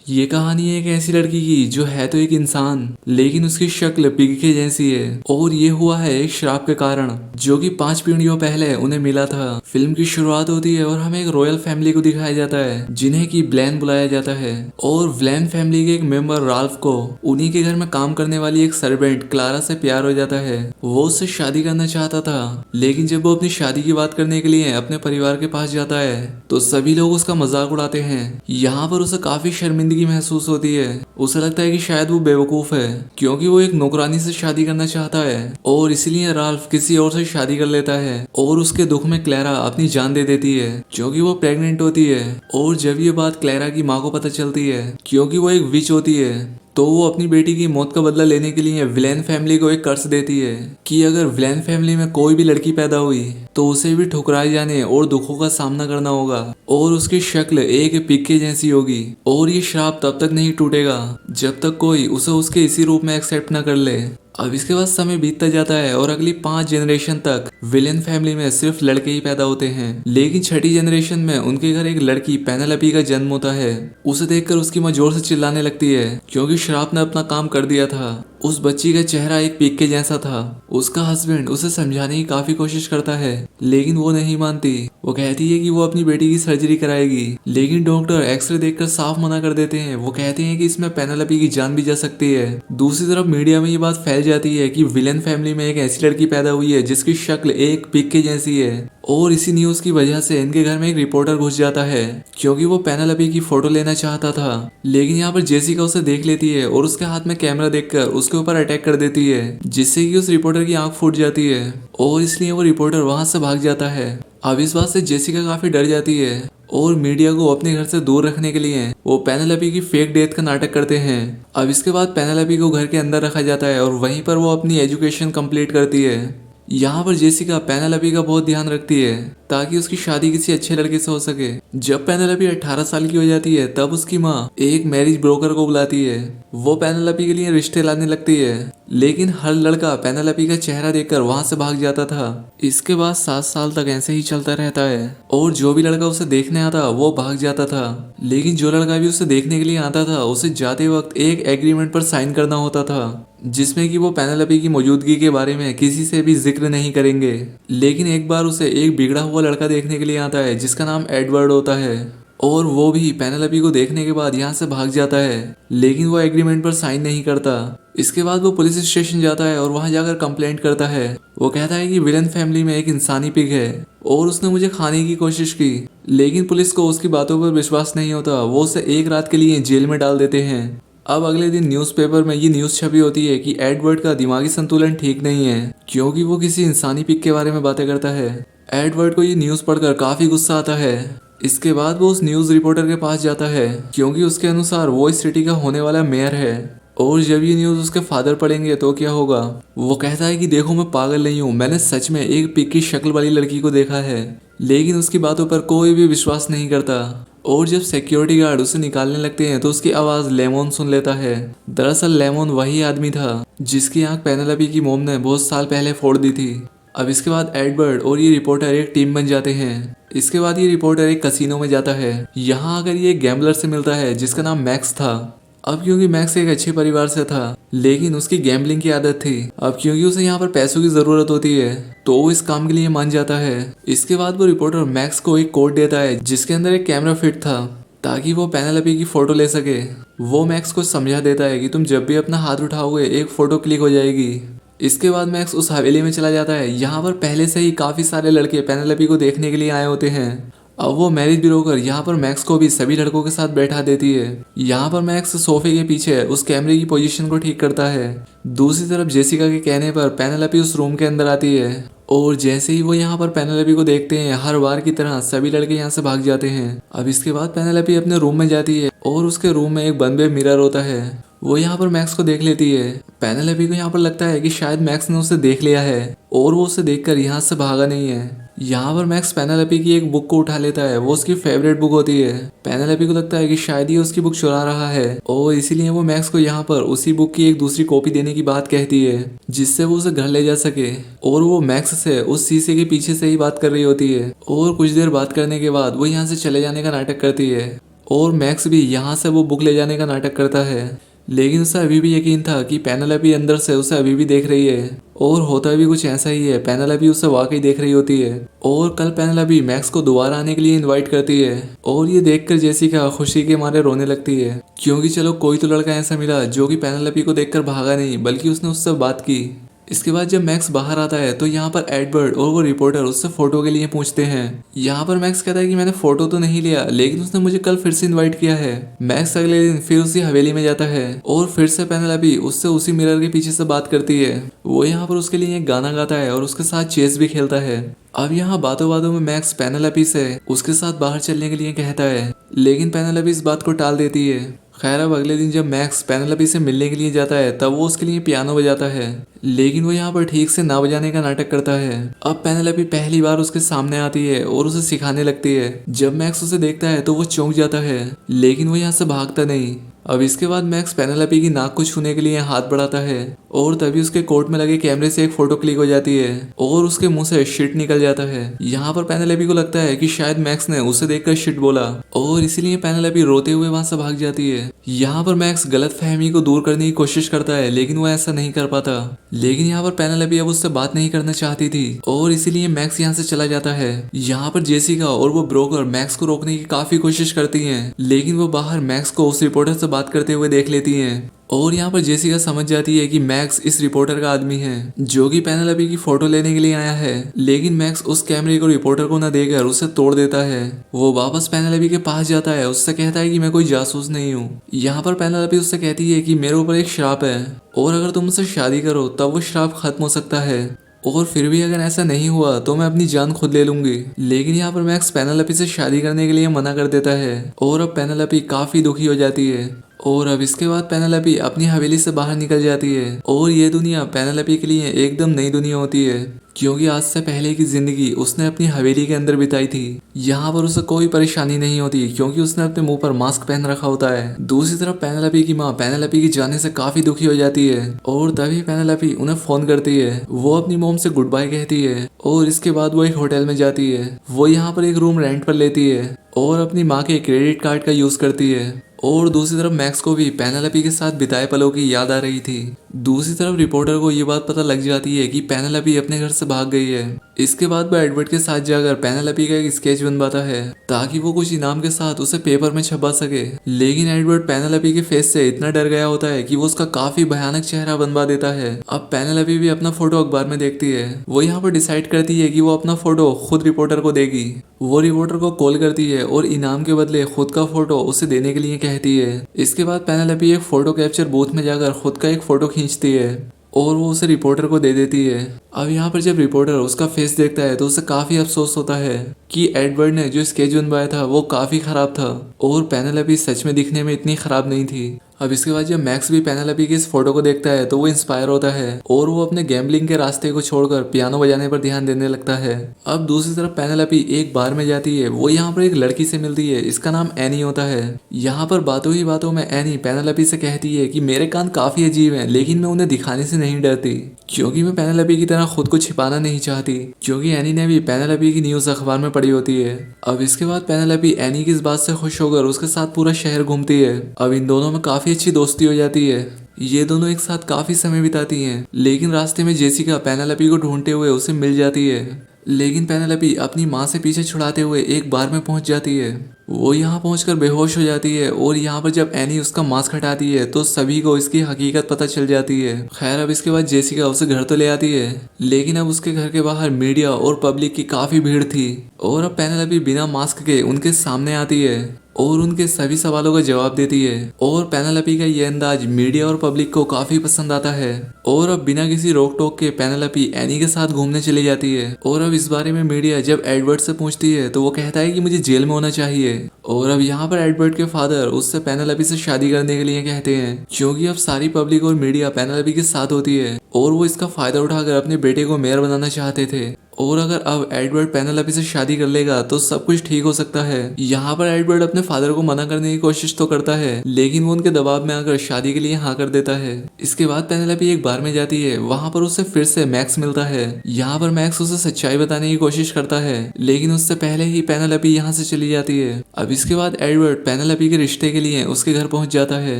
ये कहानी है एक ऐसी लड़की की जो है तो एक इंसान लेकिन उसकी शक्ल पिग के जैसी है और ये हुआ है एक श्राप के कारण जो कि 5 पीढ़ियों पहले उन्हें मिला था। फिल्म की शुरुआत होती है और हमें एक रॉयल फैमिली को दिखाया जाता है जिन्हें की ब्लैन बुलाया जाता है और ब्लैन फैमिली के एक मेंबर राल्फ को उन्हीं के घर में काम करने वाली एक सर्वेंट क्लारा से प्यार हो जाता है। वो उससे शादी करना चाहता था लेकिन जब वो अपनी शादी की बात करने के लिए अपने परिवार के पास जाता है तो सभी लोग उसका मजाक उड़ाते हैं। यहाँ पर उसे काफी शर्मिंदगी महसूस होती है। उसे लगता है कि शायद वो बेवकूफ है क्योंकि वो एक नौकरानी से शादी करना चाहता है और इसलिए राल्फ किसी और से शादी कर लेता है और उसके दुख में क्लैरा अपनी जान दे देती है क्योंकि वो प्रेग्नेंट होती है। और जब ये बात क्लैरा की माँ को पता चलती है क्योंकि वो एक विच होती है तो वो अपनी बेटी की मौत का बदला लेने के लिए विलेन फैमिली को एक कर्ज देती है कि अगर विलेन फैमिली में कोई भी लड़की पैदा हुई तो उसे भी ठुकराए जाने और दुखों का सामना करना होगा और उसकी शक्ल एक पिग के जैसी होगी। और ये श्राप तब तक नहीं टूटेगा जब तक कोई उसे उसके इसी रूप में एक्सेप्ट न कर ले। अब इसके बाद समय बीतता जाता है और अगली 5 जनरेशन तक विलेन फैमिली में सिर्फ लड़के ही पैदा होते हैं लेकिन छठी जनरेशन में उनके घर एक लड़की पेनेलोपी का जन्म होता है। उसे देखकर उसकी माँ जोर से चिल्लाने लगती है क्योंकि श्राप ने अपना काम कर दिया था। उस बच्ची का चेहरा एक पिग के जैसा था। उसका हस्बैंड उसे समझाने की काफी कोशिश करता है लेकिन वो नहीं मानती। वो कहती है कि वो अपनी बेटी की सर्जरी कराएगी लेकिन डॉक्टर एक्सरे देखकर साफ मना कर देते हैं। वो कहते हैं कि इसमें पेनेलोपी की जान भी जा सकती है। दूसरी तरफ मीडिया में ये बात फैल जाती है कि विलेन फैमिली में एक ऐसी लड़की पैदा हुई है जिसकी शक्ल एक पिग के जैसी है और इसी न्यूज की वजह से इनके घर में एक रिपोर्टर घुस जाता है क्योंकि वो पेनेलोपी की फोटो लेना चाहता था। लेकिन यहाँ पर जेसिका उसे देख लेती है और उसके हाथ में कैमरा देखकर उसके ऊपर अटैक कर देती है जिससे कि उस रिपोर्टर की आंख फूट जाती है और इसलिए वो रिपोर्टर वहां से भाग जाता है। अब इस बात से जेसिका काफी डर जाती है और मीडिया को अपने घर से दूर रखने के लिए वो पेनेलोपी की फेक डेथ का नाटक करते हैं। अब इसके बाद पेनेलोपी को घर के अंदर रखा जाता है और वहीं पर वो अपनी एजुकेशन कंप्लीट करती है। यहाँ पर जेसिका पेनेलोपी का बहुत ध्यान रखती है ताकि उसकी शादी किसी अच्छे लड़के से हो सके। जब पेनेलोपी 18 साल की हो जाती है तब उसकी माँ एक मैरिज ब्रोकर को बुलाती है। वो पेनेलोपी के लिए रिश्ते लाने लगती है लेकिन हर लड़का पेनेलोपी का चेहरा देखकर वहां से भाग जाता था। इसके बाद 7 साल तक ऐसे ही चलता रहता है और जो भी लड़का उसे देखने आता वो भाग जाता था लेकिन जो लड़का भी उसे देखने के लिए आता था उसे जाते वक्त एक एग्रीमेंट पर साइन करना होता था जिसमें कि वो पेनेलोपी की मौजूदगी के बारे में किसी से भी जिक्र नहीं करेंगे। लेकिन एक बार उसे एक बिगड़ा हुआ लड़का देखने के लिए आता है जिसका नाम एडवर्ड होता है और वो भी पेनेलोपी को देखने के बाद यहाँ से भाग जाता है लेकिन वो एग्रीमेंट पर साइन नहीं करता। इसके बाद वो पुलिस स्टेशन जाता है और वहां जाकर कंप्लेंट करता है। वो कहता है कि विलन फैमिली में एक इंसानी पिग है और उसने मुझे खाने की कोशिश की लेकिन पुलिस को उसकी बातों पर विश्वास नहीं होता। वो उसे एक रात के लिए जेल में डाल देते हैं। अब अगले दिन न्यूज़पेपर में ये न्यूज़ छपी होती है कि एडवर्ड का दिमागी संतुलन ठीक नहीं है क्योंकि वो किसी इंसानी पिग के बारे में बातें करता है। एडवर्ड को ये न्यूज़ पढ़कर काफी गुस्सा आता है। इसके बाद वो उस न्यूज़ रिपोर्टर के पास जाता है क्योंकि उसके अनुसार वो इस सिटी का होने वाला मेयर है और जब ये न्यूज़ उसके फादर पढ़ेंगे तो क्या होगा। वो कहता है कि देखो मैं पागल नहीं हूँ, मैंने सच में एक पिग की शक्ल वाली लड़की को देखा है लेकिन उसकी बातों पर कोई भी विश्वास नहीं करता। और जब सिक्योरिटी गार्ड उसे निकालने लगते हैं तो उसकी आवाज लेमन सुन लेता है। दरअसल लेमन वही आदमी था जिसकी आंख पेनेलोपी की मोम ने बहुत साल पहले फोड़ दी थी। अब इसके बाद एडवर्ड और ये रिपोर्टर एक टीम बन जाते हैं। इसके बाद ये रिपोर्टर एक कसिनो में जाता है। यहाँ आकर ये गैम्बलर से मिलता है जिसका नाम मैक्स था। अब क्योंकि मैक्स एक अच्छे परिवार से था लेकिन उसकी गैम्बलिंग की आदत थी। अब क्योंकि उसे यहाँ पर पैसों की जरूरत होती है तो वो इस काम के लिए मान जाता है। इसके बाद वो रिपोर्टर मैक्स को एक कोड देता है जिसके अंदर एक कैमरा फिट था ताकि वो पेनेलोपी की फोटो ले सके। वो मैक्स को समझा देता है कि तुम जब भी अपना हाथ उठाओगे एक फोटो क्लिक हो जाएगी। इसके बाद मैक्स उस हवेली में चला जाता है। यहाँ पर पहले से ही काफी सारे लड़के पेनेलोपी को देखने के लिए आए होते हैं। अब वो मैरिज ब्रोकर यहाँ पर मैक्स को भी सभी लड़कों के साथ बैठा देती है। यहाँ पर मैक्स सोफे के पीछे उस कैमरे की पोजीशन को ठीक करता है। दूसरी तरफ जेसिका के कहने पर पेनेलोपी उस रूम के अंदर आती है और जैसे ही वो यहाँ पर पेनेलोपी को देखते हैं हर बार की तरह सभी लड़के यहाँ से भाग जाते हैं। अब इसके बाद पेनेलोपी अपने रूम में जाती है और उसके रूम में एक बंद मिरर होता है। वो यहाँ पर मैक्स को देख लेती है। पेनेलोपी को यहाँ पर लगता है कि शायद मैक्स ने उसे देख लिया है और वो उसे देखकर यहाँ से भागा नहीं है। यहाँ पर मैक्स पेनेलोपी की एक बुक को उठा लेता है। वो उसकी फेवरेट बुक होती है। पेनेलोपी को लगता है कि शायद ये उसकी बुक चुरा रहा है और इसीलिए वो मैक्स को यहाँ पर उसी बुक की एक दूसरी कॉपी देने की बात कहती है जिससे वो उसे घर ले जा सके। और वो मैक्स से उस शीशे के पीछे से ही बात कर रही होती है और कुछ देर बात करने के बाद वो यहाँ से चले जाने का नाटक करती है और मैक्स भी यहाँ से वो बुक ले जाने का नाटक करता है, लेकिन उसे अभी भी यकीन था कि पेनेलोपी अंदर से उसे अभी भी देख रही है। और होता भी कुछ ऐसा ही है, पेनेलोपी उसे वाकई देख रही होती है। और कल पेनेलोपी मैक्स को दोबारा आने के लिए इनवाइट करती है और ये देखकर जेसिका खुशी के मारे रोने लगती है, क्योंकि चलो कोई तो लड़का ऐसा मिला जो कि पेनेलोपी को देखकर भागा नहीं, बल्कि उसने उससे बात की। इसके बाद जब मैक्स बाहर आता है तो यहाँ पर एडवर्ड और वो रिपोर्टर उससे फोटो के लिए पूछते हैं। यहाँ पर मैक्स कहता है कि मैंने फोटो तो नहीं लिया, लेकिन उसने मुझे कल फिर से इनवाइट किया है। मैक्स अगले दिन फिर उसी हवेली में जाता है और फिर से पेनेलोपी उससे उसी मिरर के पीछे से बात करती है। वो यहाँ पर उसके लिए एक गाना गाता है और उसके साथ चेस भी खेलता है। अब यहाँ बातों बातों में मैक्स पेनेलोपी से उसके साथ बाहर चलने के लिए कहता है, लेकिन पेनेलोपी इस बात को टाल देती है। खैर अब अगले दिन जब मैक्स पेनेलोपी से मिलने के लिए जाता है तब वो उसके लिए पियानो बजाता है, लेकिन वो यहाँ पर ठीक से ना बजाने का नाटक करता है। अब पेनेलोपी पहली बार उसके सामने आती है और उसे सिखाने लगती है। जब मैक्स उसे देखता है तो वो चौंक जाता है, लेकिन वो यहाँ से भागता नहीं। अब इसके बाद मैक्स पेनेलोपी की नाक को छूने के लिए हाथ बढ़ाता है और तभी उसके कोट में लगे कैमरे से एक फोटो क्लिक हो जाती है और उसके मुंह से शिट निकल जाता है। यहाँ पर पेनेलोपी को लगता है कि शायद मैक्स ने उसे देखकर शिट बोला और इसीलिए पेनेलोपी रोते हुए वहां से भाग जाती है। यहाँ पर मैक्स गलत फहमी को दूर करने की कोशिश करता है, लेकिन वो ऐसा नहीं कर पाता। लेकिन यहाँ पर पेनेलोपी अब उससे बात नहीं करना चाहती थी और इसीलिए मैक्स यहाँ से चला जाता है। यहाँ पर जेसिका और वो ब्रोकर मैक्स को रोकने की काफी कोशिश करती हैं, लेकिन वो बाहर मैक्स को उस रिपोर्टर से बात करते हुए देख लेती हैं। और यहाँ पर जेसिका समझ जाती है कि मैक्स इस रिपोर्टर का आदमी है जो कि पेनेलोपी की फोटो लेने के लिए आया है, लेकिन मैक्स उस कैमरे को रिपोर्टर को न देकर उसे तोड़ देता है। वो वापस पेनेलोपी के पास जाता है, उससे कहता है कि मैं कोई जासूस नहीं हूँ। यहाँ पर पेनेलोपी उससे कहती है कि मेरे ऊपर एक श्राप है और अगर तुम मुझसे शादी करो तब वो श्राप खत्म हो सकता है, और फिर भी अगर ऐसा नहीं हुआ तो मैं अपनी जान खुद ले लूंगी। लेकिन यहाँ पर मैक्स पेनेलोपी से शादी करने के लिए मना कर देता है और अब पेनेलोपी काफी दुखी हो जाती है। और अब इसके बाद पेनेलोपी अपनी हवेली से बाहर निकल जाती है और ये दुनिया पेनेलोपी के लिए एकदम नई दुनिया होती है, क्योंकि आज से पहले की जिंदगी उसने अपनी हवेली के अंदर बिताई थी। यहाँ पर उसे कोई परेशानी नहीं होती क्योंकि उसने अपने मुंह पर मास्क पहन रखा होता है। दूसरी तरफ पेनेलोपी की माँ पेनेलोपी की जाने से काफी दुखी हो जाती है और तभी पेनेलोपी उन्हें फोन करती है। वो अपनी मोम से गुड बाय कहती है और इसके बाद वो एक होटल में जाती है। वो यहाँ पर एक रूम रेंट पर लेती है और अपनी माँ के क्रेडिट कार्ड का यूज करती है। और दूसरी तरफ मैक्स को भी पेनेलोपी के साथ बिताए पलों की याद आ रही थी। दूसरी तरफ रिपोर्टर को ये बात पता लग जाती है कि पेनेलोपी अपने घर से भाग गई है। इसके बाद वो एडवर्ड के साथ जाकर पेनेलोपी का एक स्केच बनवाता है ताकि वो कुछ इनाम के साथ उसे पेपर में छपा सके। लेकिन एडवर्ड पेनेलोपी के फेस से इतना डर गया होता है कि वो उसका काफी भयानक चेहरा बनवा देता है। अब पेनेलोपी भी अपना फोटो अखबार में देखती है। वो यहाँ पर डिसाइड करती है कि वो अपना फोटो खुद रिपोर्टर को देगी। वो रिपोर्टर को कॉल करती है और इनाम के बदले खुद का फोटो उसे देने के लिए कहती है। इसके बाद पेनेलोपी एक फोटो कैप्चर बूथ में जाकर खुद का एक फोटो खींचती है और वो उसे रिपोर्टर को दे देती है। अब यहाँ पर जब रिपोर्टर उसका फेस देखता है तो उसे काफी अफसोस होता है कि एडवर्ड ने जो स्केच बनवाया था वो काफी खराब था और पेनेलोपी सच में दिखने में इतनी खराब नहीं थी। अब इसके बाद जब मैक्स भी पेनेलोपी की इस फोटो को देखता है तो वो इंस्पायर होता है और वो अपने गैम्बलिंग के रास्ते को छोड़कर पियानो बजाने पर ध्यान देने लगता है। अब दूसरी तरफ पेनेलोपी एक बार में जाती है। वो यहाँ पर एक लड़की से मिलती है, इसका नाम एनी होता है। यहाँ पर बातों ही बातों में एनी पेनेलोपी से कहती है कि मेरे कान काफी अजीब हैं, लेकिन मैं उन्हें दिखाने से नहीं डरती क्योंकि मैं पेनेलोपी की तरह खुद को छिपाना नहीं चाहती, क्योंकि एनी ने भी पेनेलोपी की न्यूज अखबार में पढ़ी होती है। अब इसके बाद पेनेलोपी एनी की इस बात से खुश होकर उसके साथ पूरा शहर घूमती है। अब इन दोनों में काफी अच्छी दोस्ती हो जाती है। ये दोनों एक साथ काफी समय बिताती हैं, लेकिन रास्ते में जेसिका पेनेलोपी को ढूंढते हुए उसे मिल जाती है। लेकिन पेनेलोपी अपनी माँ से पीछे छुड़ाते हुए एक बार में पहुंच जाती है। वो यहाँ पहुंचकर बेहोश हो जाती है और यहाँ पर जब एनी उसका मास्क हटाती है तो सभी को इसकी हकीकत पता चल जाती है। खैर अब इसके बाद जेसिका उसे घर तो ले आती है, लेकिन अब उसके घर के बाहर मीडिया और पब्लिक की काफी भीड़ थी और अब पेनेलोपी बिना मास्क के उनके सामने आती है और उनके सभी सवालों का जवाब देती है। और पेनेलोपी का ये अंदाज मीडिया और पब्लिक को काफी पसंद आता है और अब बिना किसी रोक टोक के पेनेलोपी एनी के साथ घूमने चली जाती है। और अब इस बारे में मीडिया जब एडवर्ड से पूछती है तो वो कहता है कि मुझे जेल में होना चाहिए। और अब यहाँ पर एडवर्ड के फादर उससे पेनेलोपी से शादी करने के लिए कहते हैं, क्योंकि अब सारी पब्लिक और मीडिया पेनेलोपी के साथ होती है और वो इसका फायदा उठाकर अपने बेटे को मेयर बनाना चाहते थे। और अगर अब एडवर्ड पेनेलोपी से शादी कर लेगा तो सब कुछ ठीक हो सकता है। यहाँ पर एडवर्ड अपने फादर को मना करने की कोशिश तो करता है, लेकिन वो उनके दबाव में आकर शादी के लिए हाँ कर देता है। इसके बाद पेनेलोपी एक बार में जाती है, वहां पर उसे फिर से मैक्स मिलता है। यहाँ पर मैक्स उसे सच्चाई बताने की कोशिश करता है, लेकिन उससे पहले ही पेनेलोपी यहाँ से चली जाती है। अब इसके बाद एडवर्ड पेनेलोपी के रिश्ते के लिए उसके घर पहुंच जाता है।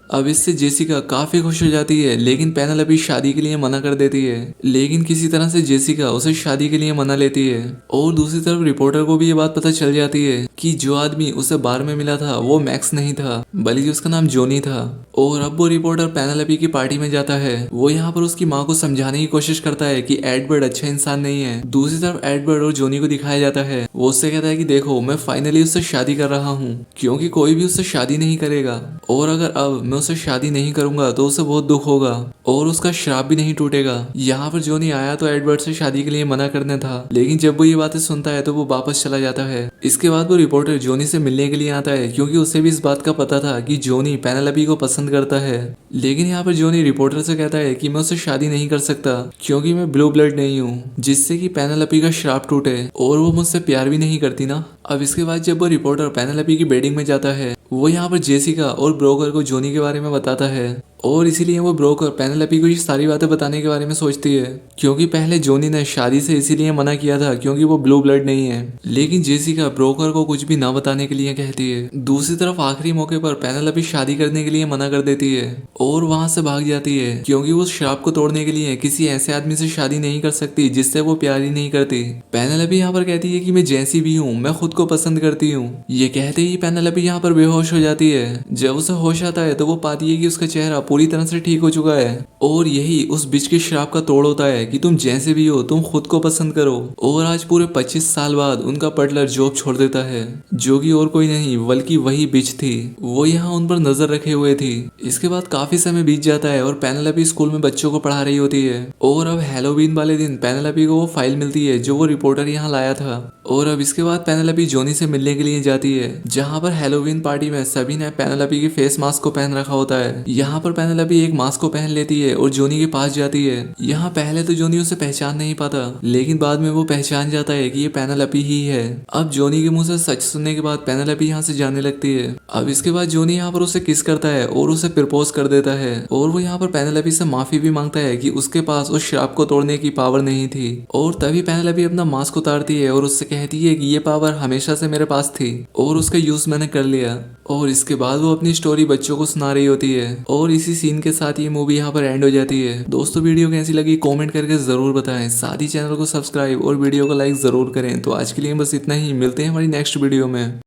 अब इससे जेसिका काफी खुश हो जाती है, लेकिन पेनेलोपी शादी के लिए मना कर देती है। लेकिन किसी तरह से जेसिका उसे शादी के लिए मना लेती है। और दूसरी तरफ रिपोर्टर को भी ये बात पता चल जाती है कि जो आदमी उसे बार में मिला था वो मैक्स नहीं था, बल्कि उसका नाम जोनी था। और अब वो रिपोर्टर पेनेलोपी की पार्टी में जाता है। वो यहाँ पर उसकी माँ को समझाने की कोशिश करता है कि एडवर्ड अच्छा इंसान नहीं है। दूसरी तरफ एडवर्ड और जोनी को दिखाया जाता है। वो उससे कहता है कि देखो, मैं फाइनली उससे शादी कर रहा हूँ, क्योंकि कोई भी उससे शादी नहीं करेगा, और अगर अब मैं उससे शादी नहीं करूंगा तो उसे बहुत दुख होगा और उसका श्राप भी नहीं टूटेगा। यहाँ पर जोनी आया तो एडवर्ड से शादी के लिए मना करने था, लेकिन जब वो ये बातें सुनता है तो वो वापस चला जाता है। इसके बाद वो रिपोर्टर जोनी से मिलने के लिए आता है, क्योंकि उसे भी इस बात का पता था कि जोनी पेनेलोपी को पसंद करता है। लेकिन यहाँ पर जोनी रिपोर्टर से कहता है कि मैं उससे शादी नहीं कर सकता, क्योंकि मैं ब्लू ब्लड नहीं हूँ, जिससे कि पेनेलोपी का श्राप टूटे, और वो मुझसे प्यार भी नहीं करती ना। अब इसके बाद जब वो रिपोर्टर पेनेलोपी की बेडिंग में जाता है, वो यहाँ पर जेसिका और ब्रोकर को जोनी के बारे में बताता है, और इसीलिए वो ब्रोकर पेनेलोपी को ये सारी बातें बताने के बारे में सोचती है, क्योंकि पहले जोनी ने शादी से इसीलिए मना किया था क्योंकि वो ब्लू ब्लड नहीं है। लेकिन जेसिका ब्रोकर को कुछ भी ना बताने के लिए कहती है। दूसरी तरफ आखिरी मौके पर पेनेलोपी शादी करने के लिए मना कर देती है और वहां से भाग जाती है, क्योंकि वो श्राप को तोड़ने के लिए किसी ऐसे आदमी से शादी नहीं कर सकती जिससे वो प्यार ही नहीं करती। पेनेलोपी यहाँ पर कहती है कि मैं जैसी भी हूँ, मैं खुद को पसंद करती हूँ। ये कहते ही पेनेलोपी यहाँ पर बेहोश हो जाती है। जब उसे होश आता है तो वो पाती है कि उसका चेहरा पूरी तरह से ठीक हो चुका है, और यही उस बिच के श्राप का तोड़ होता है कि तुम जैसे भी हो, तुम खुद को पसंद करो। और आज पूरे 25 साल बाद उनका बटलर जॉब छोड़ देता है, जो कि और कोई नहीं बल्कि वही बिच थी। वो यहाँ उन पर नजर रखे हुए थी। इसके बाद काफी समय बीत जाता है और पेनेलोपी स्कूल में बच्चों को पढ़ा रही होती है। और अब हैलोवीन वाले दिन पेनेलोपी को वो फाइल मिलती है जो वो रिपोर्टर यहाँ लाया था। और अब इसके बाद पेनेलोपी जोनी से मिलने के लिए जाती है, जहाँ पर हैलोवीन पार्टी में सभी ने पेनेलोपी के फेस मास्क को पहन रखा होता है। यहाँ पर पेनेलोपी एक मास्क को पहन लेती है और जोनी के पास जाती है। यहाँ पहले तो जोनी उसे पहचान नहीं पाता, लेकिन बाद में वो पहचान जाता है कि ये पेनेलोपी ही है। अब जोनी के मुंह से सच सुनने के बाद पेनेलोपी यहाँ से जाने लगती है। अब इसके बाद जोनी यहाँ पर उसे किस करता है और उसे प्रपोज कर देता है, और वो यहाँ पर पेनेलोपी से माफी भी मांगता है कि उसके पास उस श्राप को तोड़ने की पावर नहीं थी। और तभी पेनेलोपी अपना मास्क उतारती है और उससे कहती है कि ये पावर हमेशा से मेरे पास थी और उसका यूज मैंने कर लिया। और इसके बाद वो अपनी स्टोरी बच्चों को सुना रही होती है, और इसी सीन के साथ ये मूवी यहाँ पर एंड हो जाती है। दोस्तों, वीडियो कैसी लगी कमेंट करके जरूर बताएं, साथ ही चैनल को सब्सक्राइब और वीडियो को लाइक जरूर करें। तो आज के लिए बस इतना ही, मिलते हैं हमारी नेक्स्ट वीडियो में।